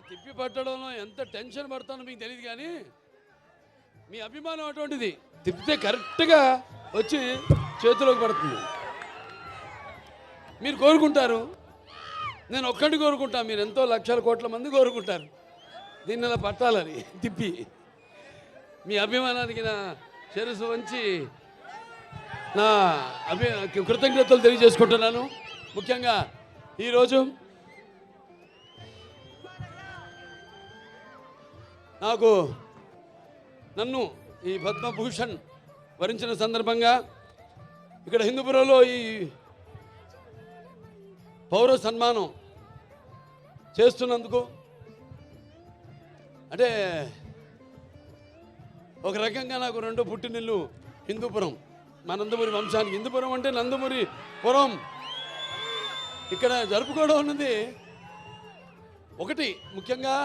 తిప్పి పట్టడంలో ఎంత టెన్షన్ పడతానో మీకు తెలియదు, కానీ మీ అభిమానం అటువంటిది. తిప్పితే కరెక్ట్గా వచ్చి చేతిలోకి పడుతుంది. మీరు కోరుకుంటారు, నేను ఒక్కటి కోరుకుంటా, మీరు ఎంతో లక్షల కోట్ల మంది కోరుకుంటారు దీన్ని అలా పట్టాలని. తిప్పి మీ అభిమానానికి నా శిరస్సు వంచి నా కృతజ్ఞతలు తెలియజేసుకుంటున్నాను. ముఖ్యంగా ఈరోజు నన్ను ఈ పద్మభూషణ్ వరించిన సందర్భంగా ఇక్కడ హిందూపురంలో ఈ పౌర సన్మానం చేస్తున్నందుకు, అంటే ఒక రకంగా నాకు రెండో పుట్టినిల్లు హిందూపురం, మా నందమూరి వంశానికి. హిందూపురం అంటే నందమూరి పురం. ఇక్కడ జరుపుకోవడం అన్నది ఒకటి. ముఖ్యంగా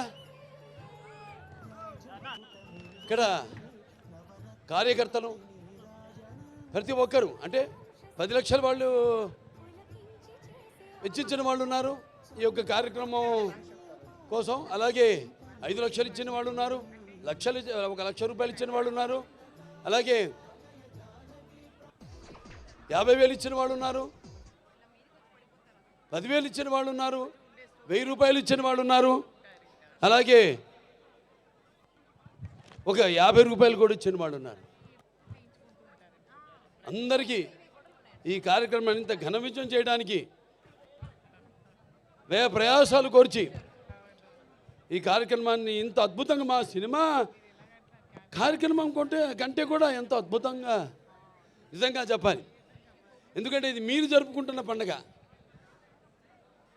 ఇక్కడ కార్యకర్తలు ప్రతి ఒక్కరు, అంటే 10 లక్షల వాళ్ళు వెచ్చించిన వాళ్ళు ఉన్నారు ఈ యొక్క కార్యక్రమం కోసం. అలాగే 5 లక్షలు ఇచ్చిన వాళ్ళు ఉన్నారు, 1 లక్ష రూపాయలు ఇచ్చిన వాళ్ళు ఉన్నారు, అలాగే 50,000 ఇచ్చిన వాళ్ళు ఉన్నారు, 10,000 ఇచ్చిన వాళ్ళు ఉన్నారు, 1000 రూపాయలు ఇచ్చిన వాళ్ళు ఉన్నారు, అలాగే ఒక 50 రూపాయలు కూడా ఇచ్చిన వాళ్ళు ఉన్నారు. అందరికీ ఈ కార్యక్రమాన్ని ఇంత ఘన విజయం చేయడానికి వ్యయ ప్రయాసాలు కోర్చి ఈ కార్యక్రమాన్ని ఇంత అద్భుతంగా, మా సినిమా కార్యక్రమం కంటే కూడా ఎంతో అద్భుతంగా నిజంగా చెప్పాలి. ఎందుకంటే ఇది మీరు జరుపుకుంటున్న పండుగ.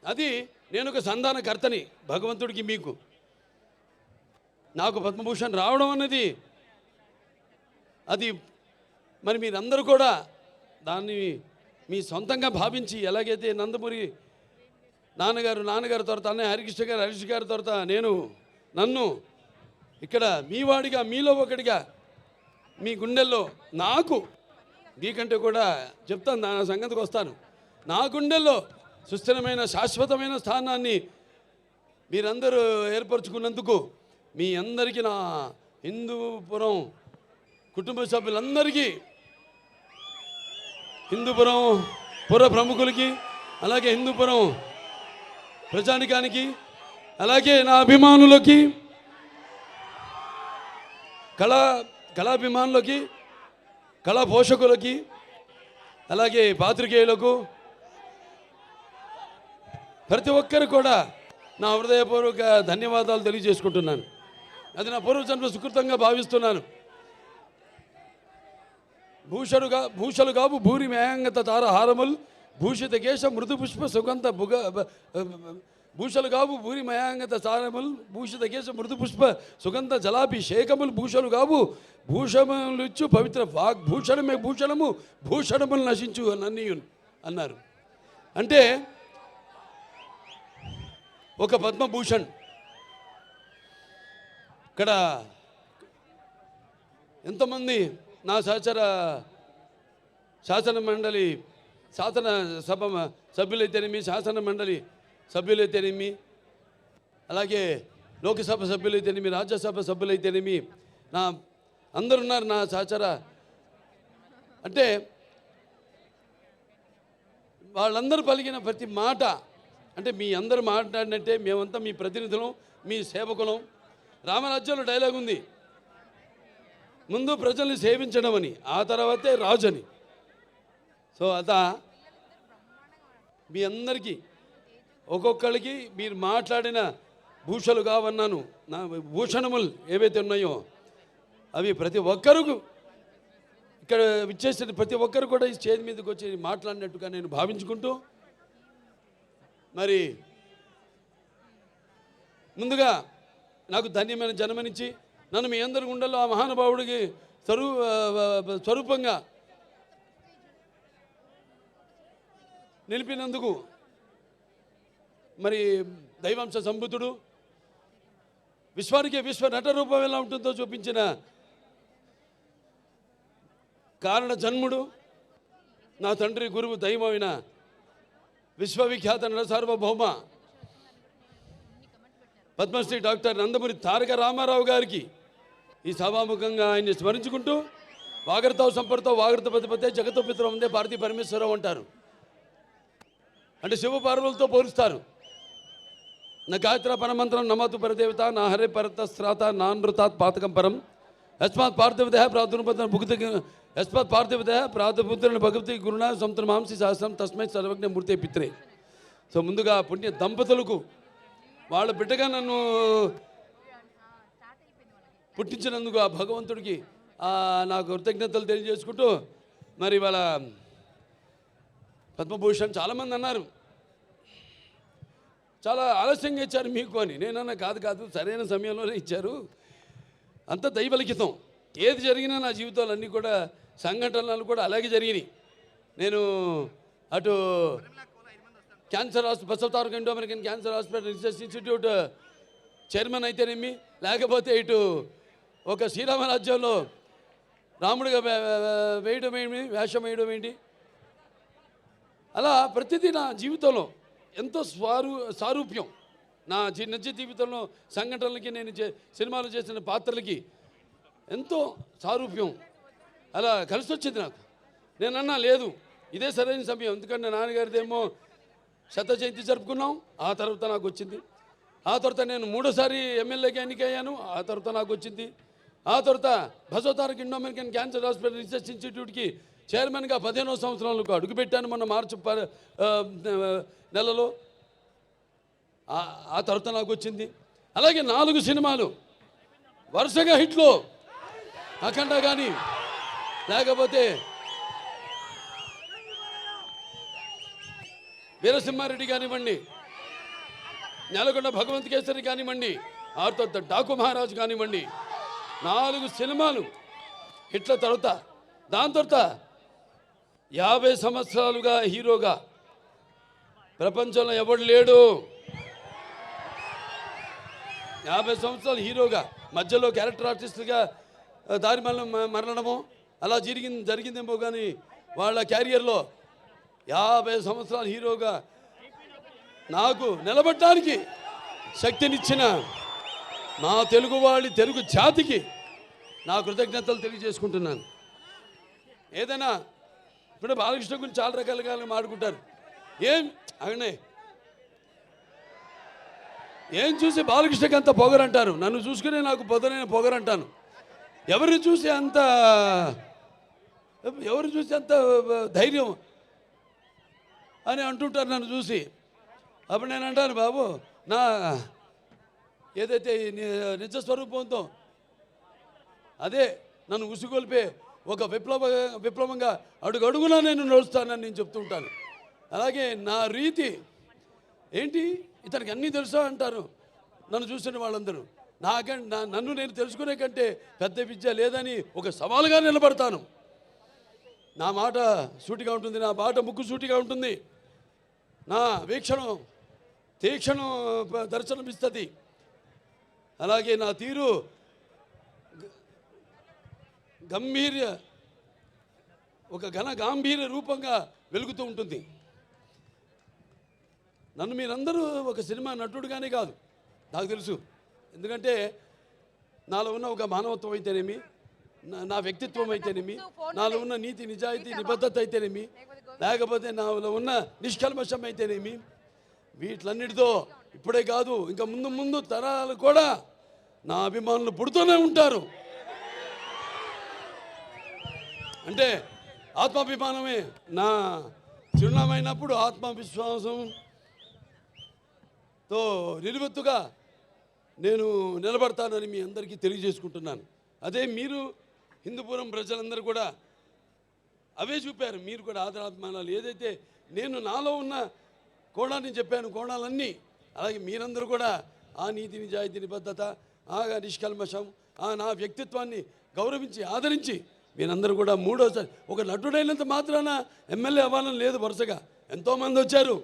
అది నేను ఒక సంధానకర్తని భగవంతుడికి. మీకు నాకు పద్మభూషణ్ రావడం అన్నది అది మరి మీరందరూ కూడా దాన్ని మీ సొంతంగా భావించి, ఎలాగైతే నందమూరి నాన్నగారు తర్వాత అన్నయ్య హరీష్ గారి తర్వాత నన్ను ఇక్కడ మీ వాడిగా, మీలో ఒకటిగా, మీ గుండెల్లో నాకు మీకంటే కూడా చెప్తాను, నా సంగతికి వస్తాను, నా గుండెల్లో సుస్థిరమైన శాశ్వతమైన స్థానాన్ని మీరందరూ ఏర్పరచుకున్నందుకు మీ అందరికీ, నా హిందూపురం కుటుంబ సభ్యులందరికీ, హిందూపురం పుర ప్రముఖులకి, అలాగే హిందూపురం ప్రజానికానికి, అలాగే నా అభిమానులకి, కళాభిమానులకి, కళా పోషకులకి, అలాగే పాత్రికేయులకు, ప్రతి ఒక్కరు కూడా నా హృదయపూర్వక ధన్యవాదాలు తెలియజేసుకుంటున్నాను. అది నా పూర్వజన్మ సుకృతంగా భావిస్తున్నాను. భూషలు కావు భూరి మేయంగత తార హారముల్ భూషిత కేశ మృదు పుష్ప సుగంధ భూషలు కావు భూరి మయాంగత తారముల్ భూషిత కేశ మృదు పుష్ప సుగంధ జలాభిషేకములు భూషలు కావు భూషములిచ్చు పవిత్ర వాగ్భూషణమే భూషణము భూషణములు నశించు నన్నీయున్ అన్నారు. అంటే ఒక పద్మభూషణ్ ఇక్కడ ఎంతమంది నా శాసన సభ సభ్యులైతేనేమి, శాసన మండలి సభ్యులైతేనేమి, అలాగే లోక్సభ సభ్యులైతేనేమి, రాజ్యసభ సభ్యులైతేనేమి, నా అందరున్నారు నా సహచర. అంటే వాళ్ళందరూ పలికిన ప్రతి మాట, అంటే మీ అందరూ మాట్లాడినట్టే మేమంతా మీ ప్రతినిధులం, మీ సేవకులం. రామరాజ్యంలో డైలాగ్ ఉంది, ముందు ప్రజల్ని సేవించడం అని, ఆ తర్వాతే రాజు అని. సో మీ అందరికీ ఒక్కొక్కరికి మీరు మాట్లాడిన భూషలు కావన్నాను, నా భూషణములు ఏవైతే ఉన్నాయో అవి ప్రతి ఒక్కరు ఇక్కడ విచ్చేసిన ప్రతి ఒక్కరు కూడా ఈ స్టేజ్ మీదకి వచ్చి మాట్లాడినట్టుగా నేను భావించుకుంటూ, మరి ముందుగా నాకు ధన్యమైన జన్మనిచ్చి నన్ను మీ అందరి గుండెల్లో ఆ మహానుభావుడికి స్వరూపంగా నిలిపినందుకు, మరి దైవాంశ సంభూతుడు, విశ్వానికి విశ్వ నట రూపం ఎలా ఉంటుందో చూపించిన కారణ జన్ముడు, నా తండ్రి గురువు దైవమైన విశ్వవిఖ్యాత నట సార్వభౌమ పద్మశ్రీ డాక్టర్ నందమూరి తారక రామారావు గారికి ఈ సభాముఖంగా ఆయన్ని స్మరించుకుంటూ వాగర్తో సంపర్తో వాగర్త పతిపతే జగతో పితరం ఉందే భారతీ పరమేశ్వరం అంటారు. అంటే శివ పార్వతులతో పోలుస్తారు. నా గాయత్ర పరమంత్రం నమతు పరదేవత నా హరే పరత శ్రాత నానృతాత్ పాతకం పరం యస్మాత్ పార్థివదేహ ప్రాదుర్పద భుక్తి యస్మాత్ పార్థివదేహ ప్రాదుపుత్రుని భగవతి గురుణ సంతుల మాంసి సహస్రం తస్మై సర్వజ్ఞ మూర్తే పిత్రే. సో ముందుగా పుణ్య దంపతులకు వాళ్ళ బిడ్డగా నన్ను పుట్టించినందుకు ఆ భగవంతుడికి నాకు కృతజ్ఞతలు తెలియజేసుకుంటూ మరి వాళ్ళ పద్మభూషణ్ చాలామంది అన్నారు చాలా ఆలస్యంగా ఇచ్చారు మీకు అని. నేనన్నా కాదు సరైన సమయంలోనే ఇచ్చారు. అంత దైవలిఖితం. ఏది జరిగినా నా జీవితాలు అన్నీ కూడా సంఘటనలు కూడా అలాగే జరిగినాయి. నేను అటు cancer hospital Basavataraka Indo American cancer hospital research institute chairman అయితేనేమి, లేకపోతే ఇటు ఒక శ్రీరామరాజ్యంలో రాముడిగా వేయడం ఏంటి, వేషం వేయడం ఏంటి, అలా ప్రతిదీ నా జీవితంలో ఎంతో సారూప్యం. నా నిజ జీవితంలో సంఘటనలకి నేను సినిమాలు చేసిన పాత్రలకి ఎంతో సారూప్యం అలా కలిసి వచ్చింది నాకు. నేనన్నా లేదు ఇదే సరైన సమయం. ఎందుకంటే నాన్నగారిదేమో 100వ జయంతి జరుపుకున్నాం, ఆ తర్వాత నాకు వచ్చింది. ఆ తర్వాత నేను 3వ ఎమ్మెల్యేగా ఎన్నికయ్యాను, ఆ తర్వాత నాకు వచ్చింది. ఆ తర్వాత Basavataraka Indo American cancer hospital research ఇన్స్టిట్యూట్కి చైర్మన్గా 15వ సంవత్సరంలో అడుగుపెట్టాను మొన్న మార్చి నెలలో. ఆ తర్వాత నాకు వచ్చింది. అలాగే 4 సినిమాలు వరుసగా హిట్లో, అఖండ కానీ లేకపోతే వీరసింహారెడ్డి కానివ్వండి, నెలకొండ భగవంత్ కేసరి కానివ్వండి, ఆ తర్వాత డాకు మహారాజు కానివ్వండి, 4 సినిమాలు హిట్ల తర్వాత దాని తర్వాత 50 సంవత్సరాలుగా హీరోగా ప్రపంచంలో ఎవడు లేడు. 50 సంవత్సరాలు హీరోగా మధ్యలో క్యారెక్టర్ ఆర్టిస్టుగా దారి మరణమో అలా జరిగిందేమో కానీ వాళ్ళ క్యారియర్లో 50 సంవత్సరాలు హీరోగా నాకు నిలబడటానికి శక్తినిచ్చిన నా తెలుగు జాతికి నా కృతజ్ఞతలు తెలియజేసుకుంటున్నాను. ఏదైనా ఇప్పుడు బాలకృష్ణ గురించి చాలా రకాలుగా మాట్లాడుకుంటారు. ఏం చూసి బాలకృష్ణకి అంత పొగరంటారు, నన్ను చూసుకునే నాకు పొదనైన పొగరంటాను. ఎవరిని చూసి అంత ధైర్యం అని అంటుంటారు నన్ను చూసి. అప్పుడు నేను అంటాను, బాబు నా ఏదైతే నిజస్వరూపంతో అదే నన్ను ఉసిగొల్పే ఒక విప్లవంగా అడుగడుగునా నేను నడుస్తానని నేను చెప్తూ ఉంటాను. అలాగే నా రీతి ఏంటి, ఇతనికి అన్నీ తెలుసా అంటారు నన్ను చూసిన వాళ్ళందరూ. నన్ను నేను తెలుసుకునే కంటే పెద్ద విద్య లేదని ఒక సవాలుగా నిలబడతాను. నా మాట సూటిగా ఉంటుంది, నా మాట ముక్కు సూటిగా ఉంటుంది, నా వీక్షణం తీక్షణం దర్శనమిస్తుంది. అలాగే నా తీరు ఒక గాంభీర్య రూపంగా వెలుగుతూ ఉంటుంది. నన్ను మీరందరూ ఒక సినిమా నటుడుగానే కాదు నాకు తెలుసు. ఎందుకంటే నాలో ఉన్న ఒక మానవత్వం అయితేనేమి, నా వ్యక్తిత్వం అయితేనేమి, నాలో ఉన్న నీతి నిజాయితీ నిబద్ధత అయితేనేమి, లేకపోతే నాలో ఉన్న నిష్కల్మషం అయితేనేమి, వీటిలన్నిటితో ఇప్పుడే కాదు ఇంకా ముందు తరాలు కూడా నా అభిమానులు పుడుతూనే ఉంటారు. అంటే ఆత్మాభిమానమే నా చిరునామైనప్పుడు ఆత్మవిశ్వాసంతో నిలువెత్తుగా నేను నిలబడతానని మీ అందరికీ తెలియజేసుకుంటున్నాను. అదే మీరు హిందూపురం ప్రజలందరూ కూడా అవే చూపారు. మీరు కూడా ఆదరాభిమానాలు ఏదైతే నేను నాలో ఉన్న కోణాన్ని చెప్పాను, కోణాలన్నీ అలాగే మీరందరూ కూడా ఆ నీతి నిజాయితీ నిబద్ధత, ఆ నిష్కల్మషం, నా వ్యక్తిత్వాన్ని గౌరవించి ఆదరించి మీరందరూ కూడా మూడోసారి ఒక నటుడైనంత మాత్రాన ఎమ్మెల్యే అవ్వాలని లేదు. వరుసగా ఎంతోమంది వచ్చారు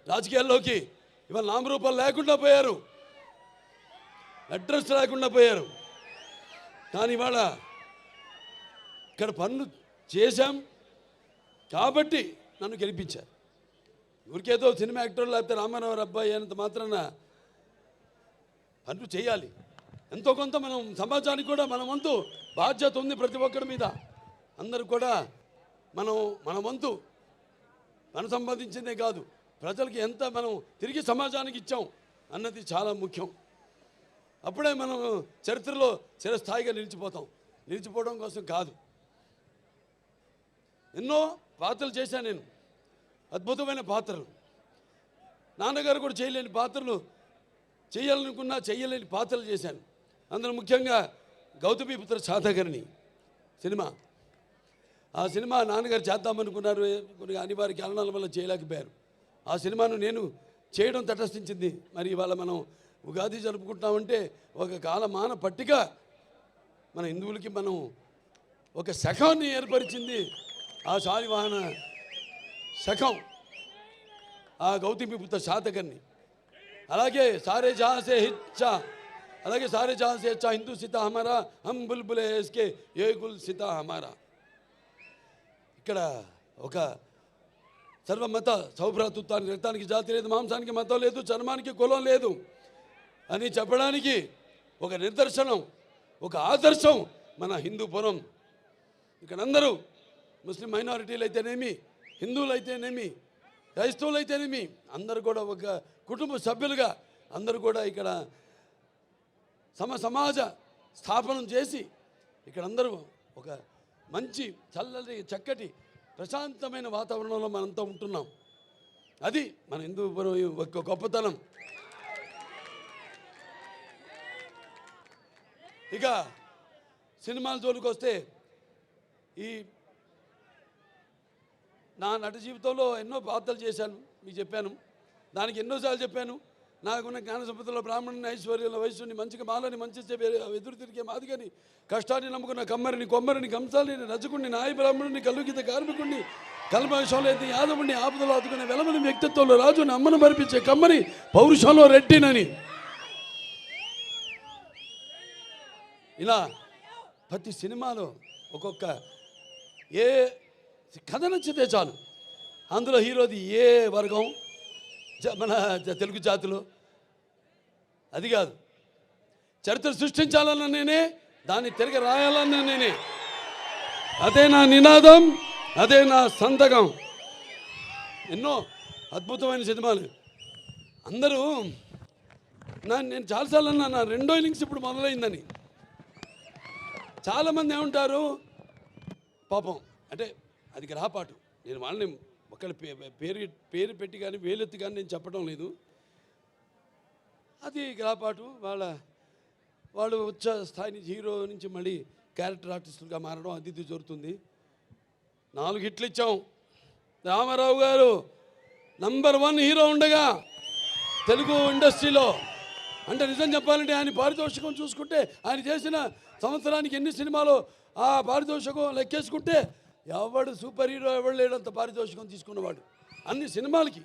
రాజకీయాల్లోకి, ఇవాళ నామరూపాలు లేకుండా పోయారు, అడ్రస్ లేకుండా పోయారు. కానీ ఇవాళ ఇక్కడ పనులు చేశాం కాబట్టి నన్ను గెలిపించారు. ఊరికేదో సినిమా యాక్టర్ లేకపోతే రామారావు అబ్బాయి అయినంత మాత్రాన పనులు చేయాలి. ఎంతో కొంత మనం సమాజానికి కూడా మన వంతు బాధ్యత ఉంది ప్రతి ఒక్కరి మీద. అందరూ కూడా మన వంతు మనం సంపాదించిందే కాదు, ప్రజలకి ఎంత మనం తిరిగి సమాజానికి ఇచ్చాం అన్నది చాలా ముఖ్యం. అప్పుడే మనం చరిత్రలో చిరస్థాయిగా నిలిచిపోవడం కోసం కాదు. ఎన్నో పాత్రలు చేశాను నేను, అద్భుతమైన పాత్రలు. నాన్నగారు కూడా చేయలేని పాత్రలు, చేయాలనుకున్నా చేయలేని పాత్రలు చేశాను. అందులో ముఖ్యంగా గౌతమిపుత్ర శాతకర్ణి సినిమా. ఆ సినిమా నాన్నగారు చేద్దామనుకున్నారు, కొన్ని అనివార్య కారణాల వల్ల చేయలేకపోయారు. ఆ సినిమాను నేను చేయడం తటస్థించింది. మరి ఇవాళ మనం ఉగాది జరుపుకుంటామంటే ఒక కాలమాన పట్టిక మన హిందువులకి మనం ఒక శకాన్ని ఏర్పరిచింది ఆ శాలివాహన శకం, ఆ గౌతమిపుత్ర శాతకర్ణి. అలాగే సారే జహాసే హిచ్చా, అలాగే సారే జహాసే హెచ్చా హిందూ సీతా హమారా హమ్ బుల్బులే ఎస్కే ఏ గుల్ సీతా హమారా. ఇక్కడ ఒక సర్వమత సౌభ్రాతృత్వానికి, రక్తానికి జాతి లేదు, మాంసానికి మతం లేదు, చర్మానికి కులం లేదు అని చెప్పడానికి ఒక నిదర్శనం, ఒక ఆదర్శం మన హిందూపురం. ఇక్కడ అందరూ ముస్లిం మైనారిటీలు అయితేనేమి, హిందువులు అయితేనేమి, క్రైస్తవులు అయితేనేమి, అందరూ కూడా ఒక కుటుంబ సభ్యులుగా అందరూ కూడా ఇక్కడ సమాజ స్థాపనం చేసి ఇక్కడ అందరూ ఒక మంచి చల్లటి చక్కటి ప్రశాంతమైన వాతావరణంలో మనంతా ఉంటున్నాం. అది మన హిందూపురం ఒక గొప్పతనం. ఇక సినిమాల జోలికి వస్తే, ఈ నా నట జీవితంలో ఎన్నో పాత్రలు చేశాను, మీకు చెప్పాను. దానికి ఎన్నోసార్లు చెప్పాను. నాకున్న జ్ఞాన సంపదలో బ్రాహ్మణుని, ఐశ్వర్యంలో వయస్సుని, మంచిగా మాలని, మంచి ఎదురు తిరిగే మాదిగని, కష్టాన్ని నమ్ముకున్న కమ్మరిని, కొమ్మరిని, కంసాలిని, రజకుడిని, నాయ బ్రాహ్మణుని, కల్లుగీత కార్మికుడిని, కల్మషంలో అయితే యాదవుడిని, ఆపదలో ఆదుకునే వెలమని, వ్యక్తిత్వంలో రాజుని, అమ్మను మరిపించే కమ్మని, పౌరుషంలో రెడ్డినని, ఇలా ప్రతి సినిమాలో ఒక్కొక్క ఏ కథ నచ్చితే చాలు, అందులో హీరోది ఏ వర్గం మన తెలుగు జాతిలో అది కాదు. చరిత్ర సృష్టించాలన్న నేనే, దాన్ని తిరిగి రాయాలన్న నేనే. అదే నా నినాదం, అదే నా సంతకం. ఎన్నో అద్భుతమైన సినిమాలు. అందరూ నేను చాలాసార్లు అన్నా, నా రెండో ఇన్నింగ్స్ ఇప్పుడు మొదలైందని. చాలామంది ఏమంటారు, పాపం అంటే అది గ్రహపాటు. నేను వాళ్ళని ఒకళ్ళ పేరు పెట్టి కానీ వేలెత్తి కానీ నేను చెప్పడం లేదు. అది గ్రహపాటు. వాళ్ళు ఉచ్చ స్థాయి నుంచి, హీరో నుంచి మళ్ళీ క్యారెక్టర్ ఆర్టిస్టులుగా మారడం అది జరుగుతుంది. 4 హిట్లు ఇచ్చాం. రామారావు గారు నంబర్ 1 హీరో ఉండగా తెలుగు ఇండస్ట్రీలో, అంటే నిజం చెప్పాలంటే ఆయన పారితోషికం చూసుకుంటే, ఆయన చేసిన సంవత్సరానికి ఎన్ని సినిమాలు ఆ పారితోషికం లెక్కేసుకుంటే ఎవడు సూపర్ హీరో ఎవడు లేడంత పారితోషికం తీసుకున్నవాడు. అన్ని సినిమాలకి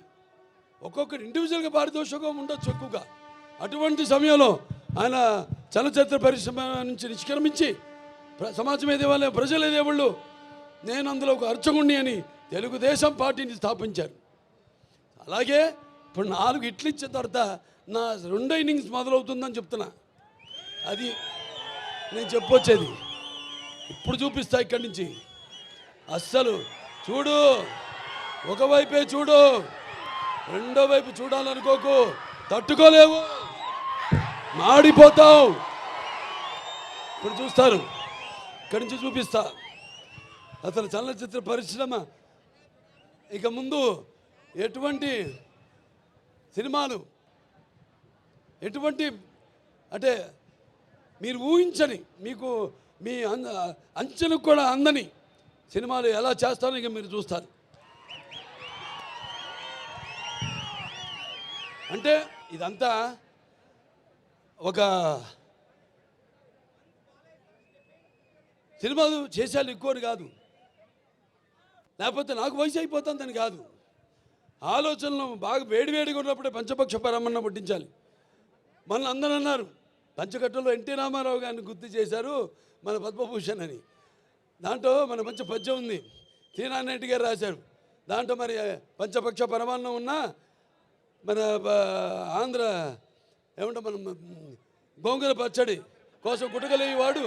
ఒక్కొక్కటి ఇండివిజువల్గా పారితోషికం ఉండొచ్చు ఎక్కువగా. అటువంటి సమయంలో ఆయన చలనచిత్ర పరిశ్రమ నుంచి నిష్క్రమించి సమాజం ఏదేవాళ్ళు, ప్రజలు ఏదేవాళ్ళు, నేను అందులో ఒక అర్చకుణ్ణి అని తెలుగుదేశం పార్టీని స్థాపించారు. అలాగే ఇప్పుడు 4 హిట్లు ఇచ్చిన తర్వాత నా రెండో ఇన్నింగ్స్ మొదలవుతుందని చెప్తున్నా. అది నేను చెప్పొచ్చేది. ఇప్పుడు చూపిస్తా ఇక్కడి నుంచి. అస్సలు చూడు, ఒకవైపే చూడు, రెండో వైపు చూడాలనుకోకు, తట్టుకోలేవు, మాడిపోతావు. ఇప్పుడు చూస్తారు, ఇక్కడి నుంచి చూపిస్తా. అసలు చలనచిత్ర పరిశ్రమ ఇక ముందు ఎటువంటి సినిమాలు, ఎటువంటి అంటే మీరు ఊహించని, మీకు మీ అంచెలకు కూడా అందని సినిమాలు ఎలా చేస్తారో ఇక మీరు చూస్తారు. అంటే ఇదంతా ఒక సినిమాలు చేసేయాలి ఎక్కువని కాదు, లేకపోతే నాకు వయసు అయిపోతుందని కాదు. ఆలోచనలు బాగా వేడివేడిగా ఉన్నప్పుడే పంచపక్ష పరమన్న పుట్టించాలి. మన అందరూ అన్నారు, పంచకట్టులో ఎన్టీ రామారావు గారిని గుర్తు చేశారు మన పద్మభూషణ్ అని. దాంట్లో మన మంచి పద్యం ఉంది, తీనారెడ్డి గారు రాశారు. దాంట్లో మరి పంచపక్ష పరమాన్నం ఉన్నా మన ఆంధ్ర ఏమంటే మనం గోంగూర పచ్చడి కోసం గుటకలేవాడు,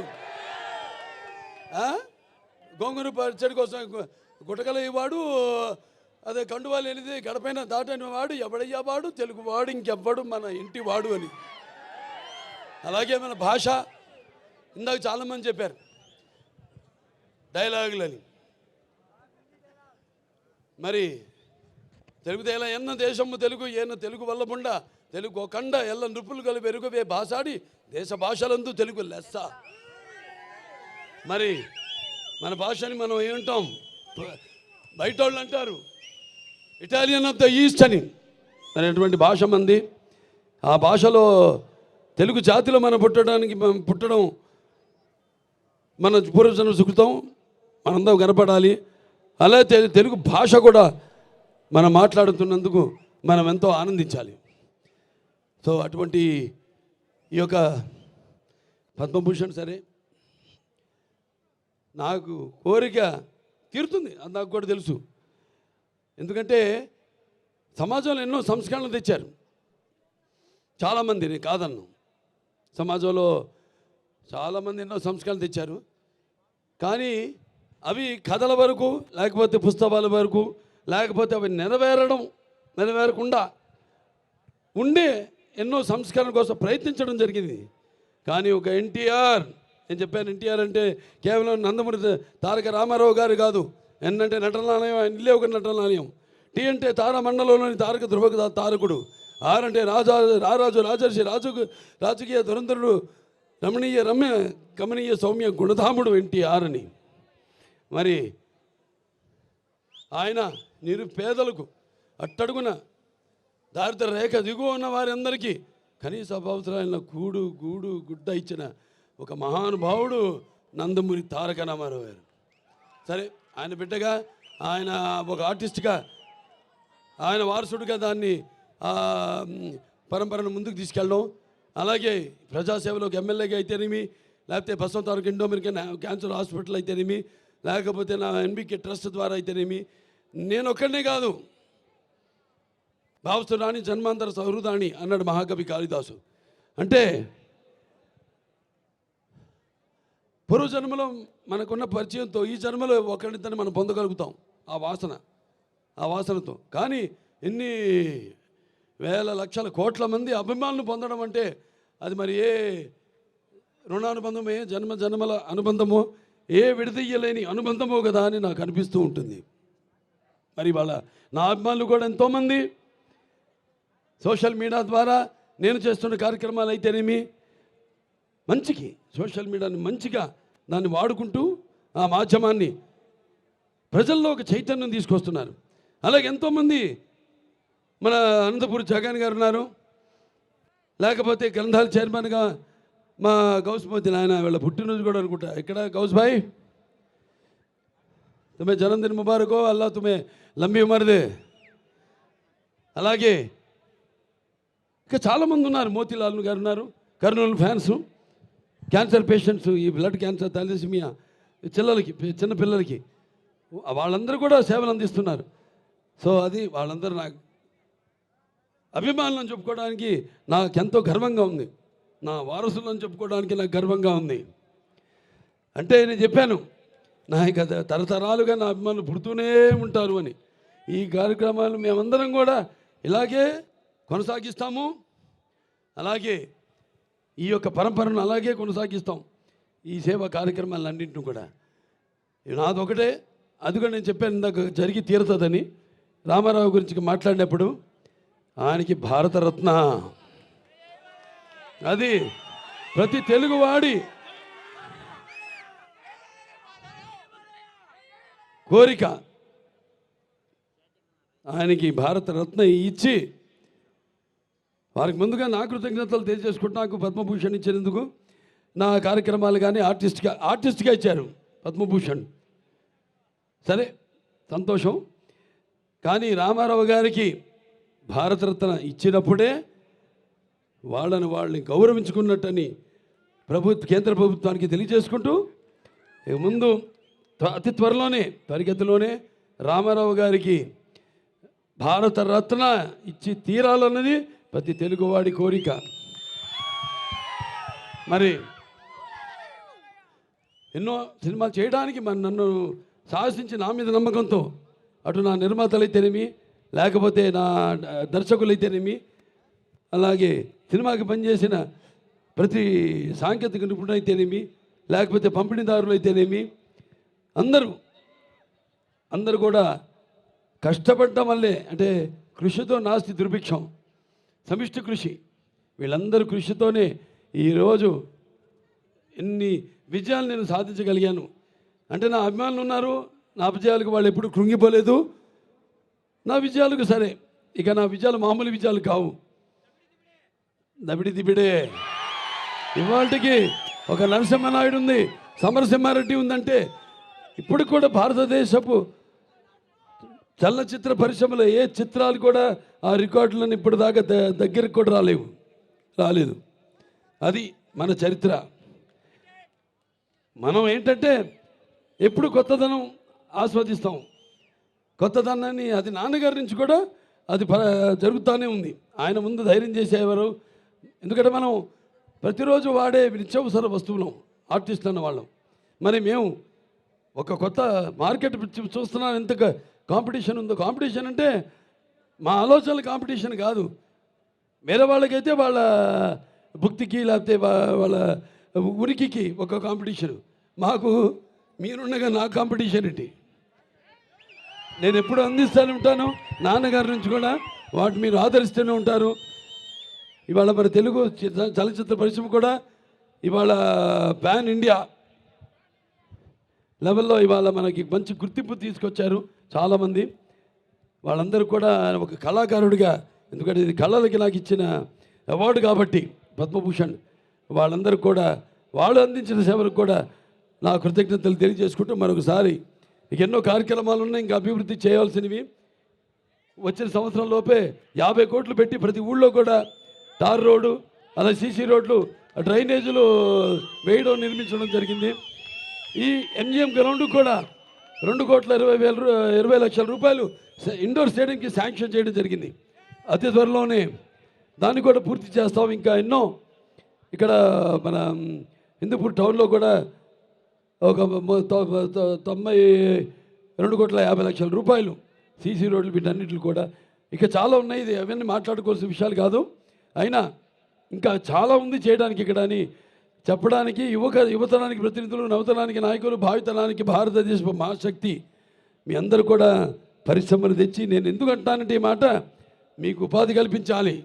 గోంగూర పచ్చడి కోసం గుటకలేవాడు, అదే కండువాలు ఎనిది గడపైన దాటని వాడు ఎవడయ్యా వాడు, తెలుగు వాడు ఇంకెవ్వడు మన ఇంటి వాడు అని. అలాగే మన భాష, ఇందాక చాలామంది చెప్పారు డైలాగులని. మరి తెలుగుదేలా ఎన్న దేశము తెలుగు ఏన తెలుగు వల్లముండ తెలుగు కండ ఎల్ల నృపులు కలిపి ఎరుగవే భాషాడి దేశ భాషలందు తెలుగు లెస్స. మరి మన భాషని మనం ఏమంటాం, బయట వాళ్ళు అంటారు ఇటాలియన్ ఆఫ్ ద ఈస్ట్ అని. మరి అటువంటి భాష మంది. ఆ భాషలో తెలుగు జాతిలో మనం పుట్టడం మన పూర్వజన్మ సుకృతం, మనందరం కనపడాలి. అలాగే తెలుగు భాష కూడా మనం మాట్లాడుతున్నందుకు మనం ఎంతో ఆనందించాలి. సో అటువంటి ఈ యొక్క పద్మభూషణ్ సరే నాకు కోరిక తీరుతుంది, అది నాకు కూడా తెలుసు. ఎందుకంటే సమాజంలో ఎన్నో సంస్కరణలు తెచ్చారు చాలామంది, నేను కాదన్ను. సమాజంలో చాలామంది ఎన్నో సంస్కరణలు తెచ్చారు, కానీ అవి కథల వరకు, లేకపోతే పుస్తకాల వరకు, లేకపోతే అవి నెరవేరకుండా ఉండే ఎన్నో సంస్కరణ కోసం ప్రయత్నించడం జరిగింది. కానీ ఒక ఎన్టీఆర్, నేను చెప్పాను ఎన్టీఆర్ అంటే కేవలం నందమూరి తారక రామారావు గారు కాదు. ఎన్ అంటే నటనాలయం, ఇల్లే ఒక నటనాలయం. టీ అంటే తారమండలంలోని తారక ధ్రువ తారకుడు. ఆర్ అంటే రారాజు రాజర్షి రాజకీయ దురంధరుడు, రమణీయ గమనీయ సౌమ్య గుణధాముడు ఎన్టీఆర్ అని. మరి ఆయన నిరుపేదలకు, అట్టడుగున దారిద్ర రేఖ దిగువ ఉన్న వారందరికీ కనీస అవసరాలైన కూడు గూడు గుడ్డ ఇచ్చిన ఒక మహానుభావుడు నందమూరి తారక రామారావు గారు. సరే, ఆయన బిడ్డగా, ఆయన ఒక ఆర్టిస్ట్గా, ఆయన వారసుడిగా దాన్ని పరంపరను ముందుకు తీసుకెళ్ళడం, అలాగే ప్రజాసేవలోకి ఎమ్మెల్యేగా అయితేనేమి, లేకపోతే బసవంతారక ఇండో అమెరికన్ క్యాన్సర్ హాస్పిటల్ అయితేనేమి, లేకపోతే నా ఎన్బికే ట్రస్ట్ ద్వారా అయితేనేమి, నేను ఒక్కడనే కాదు, భావస్తురాణి జన్మాంతర సహృదాణి అన్నాడు మహాకవి కాళిదాసు. అంటే పూర్వజన్మలో మనకున్న పరిచయంతో ఈ జన్మలో ఒకరిద్దరిని మనం పొందగలుగుతాం ఆ వాసనతో. కానీ ఎన్ని వేల లక్షల కోట్ల మంది అభిమానులు పొందడం అంటే అది మరి ఏ రుణానుబంధమో, ఏ జన్మల అనుబంధమో, ఏ విడదీయలేని అనుబంధమో కదా అని నాకు అనిపిస్తూ ఉంటుంది. మరి వాళ్ళ నా అభిమానులు కూడా ఎంతోమంది సోషల్ మీడియా ద్వారా నేను చేస్తున్న కార్యక్రమాలు అయితేనేమి, మంచికి సోషల్ మీడియాని మంచిగా దాన్ని వాడుకుంటూ ఆ మాధ్యమాన్ని ప్రజల్లో ఒక చైతన్యం తీసుకొస్తున్నారు. అలాగే ఎంతోమంది మన అనంతపురి జగన్ గారు ఉన్నారు, లేకపోతే గ్రంథాల చైర్మన్గా మా గౌస్మతి నాయన వీళ్ళ పుట్టినరోజు కూడా అనుకుంటా. ఇక్కడ గౌస్ భాయ్ తుమ్మే జన్మదిన ముబారకో, అల్లా తుమ్మే లంబీ ఉమర్దే. అలాగే ఇంకా చాలామంది ఉన్నారు, మోతీలాల్ గారు ఉన్నారు, కర్నూలు ఫ్యాన్స్, క్యాన్సర్ పేషెంట్స్, ఈ బ్లడ్ క్యాన్సర్, థాలసీమియా చిన్నపిల్లలకి వాళ్ళందరూ కూడా సేవలు అందిస్తున్నారు. సో అది వాళ్ళందరూ నాకు అభిమానులను చెప్పుకోవడానికి నాకెంతో గర్వంగా ఉంది, నా వారసులను చెప్పుకోవడానికి నాకు గర్వంగా ఉంది. అంటే నేను చెప్పాను నాకు తరతరాలుగా నా అభిమానులు పుడుతూనే ఉంటారు అని. ఈ కార్యక్రమాలు మేమందరం కూడా ఇలాగే కొనసాగిస్తాము, అలాగే ఈ యొక్క పరంపరను అలాగే కొనసాగిస్తాం. ఈ సేవా కార్యక్రమాలన్నింటినీ కూడా నాదొకటే, అది కూడా నేను చెప్పాను ఇందాక జరిగి తీరుతుందని. రామారావు గురించి మాట్లాడినప్పుడు ఆయనకి భారతరత్న, అది ప్రతి తెలుగువాడి కోరిక. ఆయనకి భారతరత్న ఇచ్చి వారికి ముందుగా నా కృతజ్ఞతలు తెలియజేసుకుంటూ నాకు పద్మభూషణ్ ఇచ్చినందుకు, నా కార్యక్రమాలు కానీ ఆర్టిస్ట్గా ఇచ్చారు పద్మభూషణ్. సరే, సంతోషం. కానీ రామారావు గారికి భారతరత్న ఇచ్చినప్పుడే వాళ్ళని గౌరవించుకున్నట్టని కేంద్ర ప్రభుత్వానికి తెలియజేసుకుంటూ, ముందు అతి త్వరిగతిలోనే రామారావు గారికి భారతరత్న ఇచ్చి తీరాలన్నది ప్రతి తెలుగువాడి కోరిక. మరి ఎన్నో సినిమాలు చేయడానికి మరి నన్ను సాహసించి నా మీద నమ్మకంతో అటు నా నిర్మాతలైతేనేమి, లేకపోతే నా దర్శకులైతేనేమి, అలాగే సినిమాకి పనిచేసిన ప్రతి సాంకేతిక నిపుణులైతేనేమి, లేకపోతే పంపిణీదారులు అయితేనేమి, అందరూ కూడా కష్టపడటం వల్లే, అంటే కృషితో నాస్తి దుర్భిక్షం, సమిష్టి కృషి, వీళ్ళందరూ కృషితోనే ఈరోజు ఎన్ని విజయాలు నేను సాధించగలిగాను. అంటే నా అభిమానులు ఉన్నారు, నా విజయాలకు వాళ్ళు ఎప్పుడు కృంగిపోలేదు. నా విజయాలకు సరే, ఇక నా విజయాలు మామూలు విజయాలు కావు, దబిడి దిబిడే. ఇవాళకి ఒక నరసింహనాయుడు ఉంది, సమరసింహారెడ్డి ఉందంటే ఇప్పుడు కూడా భారతదేశపు చలనచిత్ర పరిశ్రమలో ఏ చిత్రాలు కూడా ఆ రికార్డులను ఇప్పటిదాకా దగ్గరికి కూడా రాలేదు. అది మన చరిత్ర. మనం ఏంటంటే ఎప్పుడు కొత్తదనం ఆస్వాదిస్తాం. కొత్తదనాన్ని అది నాన్నగారి నుంచి కూడా అది జరుగుతూనే ఉంది. ఆయన ముందు ధైర్యం చేసేవారు. ఎందుకంటే మనం ప్రతిరోజు వాడే నిత్యావసర వస్తువులం, ఆర్టిస్ట్ అన్న వాళ్ళం. మరి మేము ఒక కొత్త మార్కెట్ చూస్తున్నాం, ఎంత కాంపిటీషన్ ఉందో. కాంపిటీషన్ అంటే మా ఆలోచనల కాంపిటీషన్ కాదు. వేరే వాళ్ళకైతే వాళ్ళ భుక్తికి లేకపోతే వాళ్ళ ఉనికికి ఒక కాంపిటీషన్. మాకు మీరుండగా నా కాంపిటీషన్ ఏంటి? నేను ఎప్పుడు అందిస్తూనే ఉంటాను, నాన్నగారి నుంచి కూడా వాటి మీరు ఆదరిస్తూనే ఉంటారు. ఇవాళ మన తెలుగు చలనచిత్ర పరిశ్రమ కూడా ఇవాళ పాన్ ఇండియా లెవెల్లో ఇవాళ మనకి మంచి గుర్తింపు తీసుకొచ్చారు చాలామంది. వాళ్ళందరూ కూడా ఒక కళాకారుడిగా, ఎందుకంటే ఇది కళలకి నాకు ఇచ్చిన అవార్డు కాబట్టి పద్మభూషణ్, వాళ్ళందరూ కూడా వాళ్ళు అందించిన సేవలకు కూడా నా కృతజ్ఞతలు తెలియజేసుకుంటూ మరొకసారి ఇక ఎన్నో కార్యక్రమాలు ఉన్నాయి, ఇంకా అభివృద్ధి చేయాల్సినవి. వచ్చిన సంవత్సరం లోపే 50 కోట్లు పెట్టి ప్రతి ఊళ్ళో కూడా తార్ రోడ్డు, అలా సీసీ రోడ్లు, డ్రైనేజీలు వేయడం, నిర్మించడం జరిగింది. ఈ ఎంజిఎం గ్రౌండ్ కూడా 2,20,00,000 రూపాయలు ఇండోర్ స్టేడియంకి శాంక్షన్ చేయడం జరిగింది. అతి త్వరలోనే దాన్ని కూడా పూర్తి చేస్తాం. ఇంకా ఎన్నో ఇక్కడ మన హిందూపూర్ టౌన్లో కూడా ఒక 92,50,00,000 రూపాయలు సీసీ రోడ్లు, వీటన్నిటిని కూడా ఇక చాలా ఉన్నాయి. ఇది అవన్నీ మాట్లాడుకోవాల్సిన విషయాలు కాదు. అయినా ఇంకా చాలా ఉంది చేయడానికి ఇక్కడ అని చెప్పడానికి యువతరానికి ప్రతినిధులు, నవతరానికి నాయకులు, భావితరానికి భారతదేశపు మహాశక్తి మీ అందరూ కూడా పరిశ్రమలు తెచ్చి, నేను ఎందుకు అంటానంటే ఈ మాట, మీకు ఉపాధి కల్పించాలి.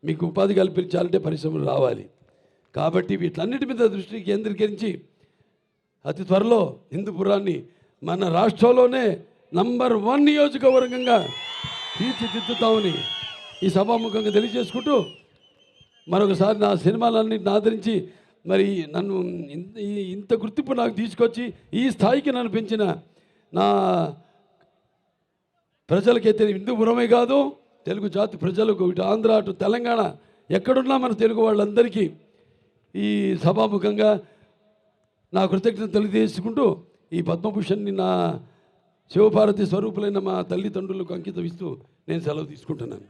మీకు ఉపాధి కల్పించాలంటే పరిశ్రమలు రావాలి. కాబట్టి వీటన్నిటి మీద దృష్టి కేంద్రీకరించి అతి త్వరలో హిందూపురాన్ని మన రాష్ట్రంలోనే నంబర్ 1 నియోజకవర్గంగా తీర్చిదిద్దుతామని ఈ సభాముఖంగా తెలియజేసుకుంటూ, మరొకసారి నా సినిమాలన్నింటిని ఆదరించి మరి నన్ను ఇంత గుర్తింపు నాకు తీసుకొచ్చి ఈ స్థాయికి నన్ను పెంచిన నా ప్రజలకైతే హిందూపురమే కాదు, తెలుగు జాతి ప్రజలకు, ఇటు ఆంధ్ర అటు తెలంగాణ ఎక్కడున్నా మన తెలుగు వాళ్ళందరికీ ఈ సభాముఖంగా నా కృతజ్ఞత తెలియజేసుకుంటూ ఈ పద్మభూషణ్ని నా శివభారతి స్వరూపులైన మా తల్లిదండ్రులకు అంకితం ఇస్తూ నేను సెలవు తీసుకుంటున్నాను.